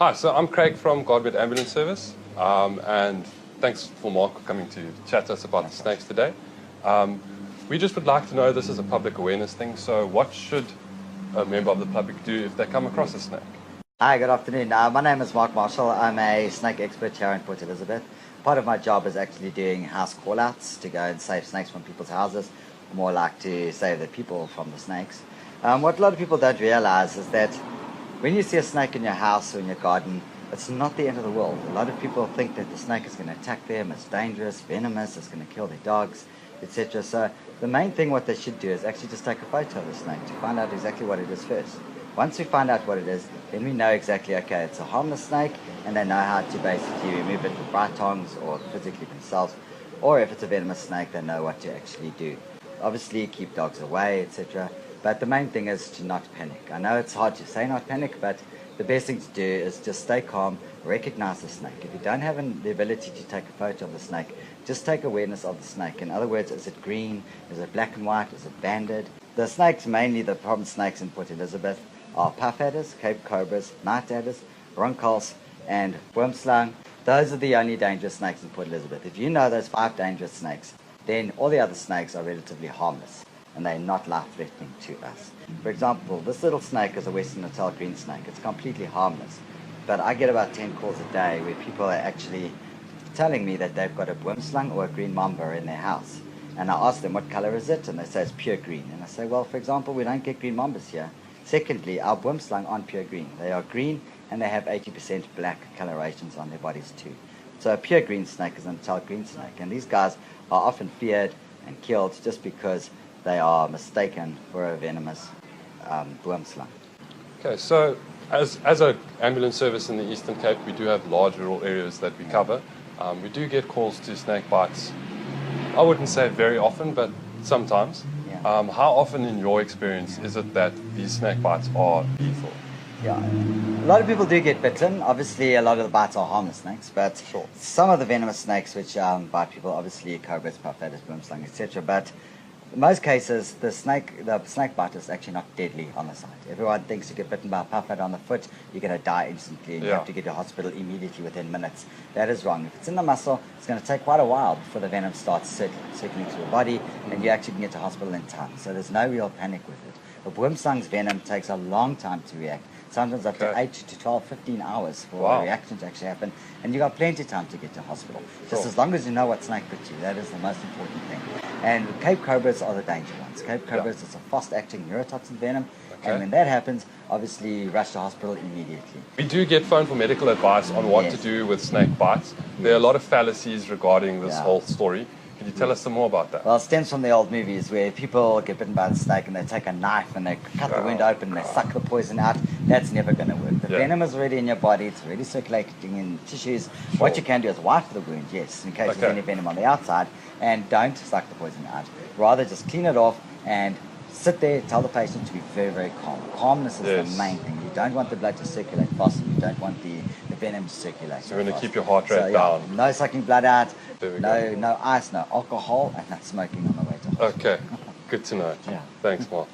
Hi, so I'm Craig from Gardmed Ambulance Service, and thanks for Mark coming to chat to us about the snakes today. We just would like to know, this is a public awareness thing, so what should a member of the public do if they come across a snake? Hi, good afternoon. My name is Mark Marshall. I'm a snake expert here in Port Elizabeth. Part of my job is actually doing house call-outs to go and save snakes from people's houses, or more like to save the people from the snakes. What a lot of people don't realize is that when you see a snake in your house or in your garden, it's not the end of the world. A lot of people think that the snake is going to attack them, it's dangerous, venomous, it's going to kill their dogs, etc. So the main thing what they should do is actually just take a photo of the snake to find out exactly what it is first. Once we find out what it is, then we know exactly, okay, it's a harmless snake, and they know how to basically remove it with bright tongs or physically themselves. Or if it's a venomous snake, they know what to actually do. Obviously, keep dogs away, etc. But the main thing is to not panic. I know it's hard to say not panic, but the best thing to do is just stay calm, recognize the snake. If you don't have the ability to take a photo of the snake, just take awareness of the snake. In other words, is it green? Is it black and white? Is it banded? The snakes, mainly the problem snakes in Port Elizabeth, are puff adders, Cape cobras, night adders, roncals, and worm slung. Those are the only dangerous snakes in Port Elizabeth. If you know those 5 dangerous snakes, then all the other snakes are relatively harmless, and they're not life-threatening to us. For example, this little snake is a Western Natal green snake. It's completely harmless. But I get about 10 calls a day where people are actually telling me that they've got a worm slung or a green mamba in their house. And I ask them, what color is it? And they say it's pure green. And I say, well, for example, we don't get green mambas here. Secondly, our worm slung aren't pure green. They are green, and they have 80% black colorations on their bodies too. So a pure green snake is a Natal green snake. And these guys are often feared and killed just because they are mistaken for a venomous worm slung. Okay, so as an ambulance service in the Eastern Cape, we do have large rural areas that we cover. We do get calls to snake bites. I wouldn't say very often, but sometimes. Yeah. How often in your experience is it that these snake bites are lethal? Yeah, a lot of people do get bitten. Obviously, a lot of the bites are harmless snakes, but Sure. some of the venomous snakes which bite people, obviously cobras, puff adders, worm slung, etc. But in most cases, the snake bite is actually not deadly on the site. Everyone thinks you get bitten by a puff adder on the foot, you're going to die instantly, and you have to get to hospital immediately within minutes. That is wrong. If it's in the muscle, it's going to take quite a while before the venom starts circulating through your body, and you actually can get to hospital in time. So there's no real panic with it. But worm slung's venom takes a long time to react. Sometimes up to 8 to 12, 15 hours for a reaction to actually happen, and you've got plenty of time to get to hospital. Just as long as you know what snake bit you, that is the most important thing. And Cape cobras are the danger ones. Cape cobras is a fast-acting neurotoxin venom, and when that happens, obviously rush to hospital immediately. We do get phone for medical advice on what to do with snake bites. There are a lot of fallacies regarding this whole story. Can you tell us some more about that? Well, it stems from the old movies where people get bitten by the snake and they take a knife and they cut the wound open and they suck the poison out. That's never going to work. The venom is already in your body. It's already circulating in tissues. What you can do is wipe the wound, yes, in case there's any venom on the outside, and don't suck the poison out. Rather, just clean it off and sit there, tell the patient to be very, very calm. Calmness is the main thing. You don't want the blood to circulate fast. You don't want the venom to circulate. So we're going to keep your heart rate down. No sucking blood out, no ice, no alcohol, and no smoking on the way to hospital. Okay, good to know. Thanks, Mark.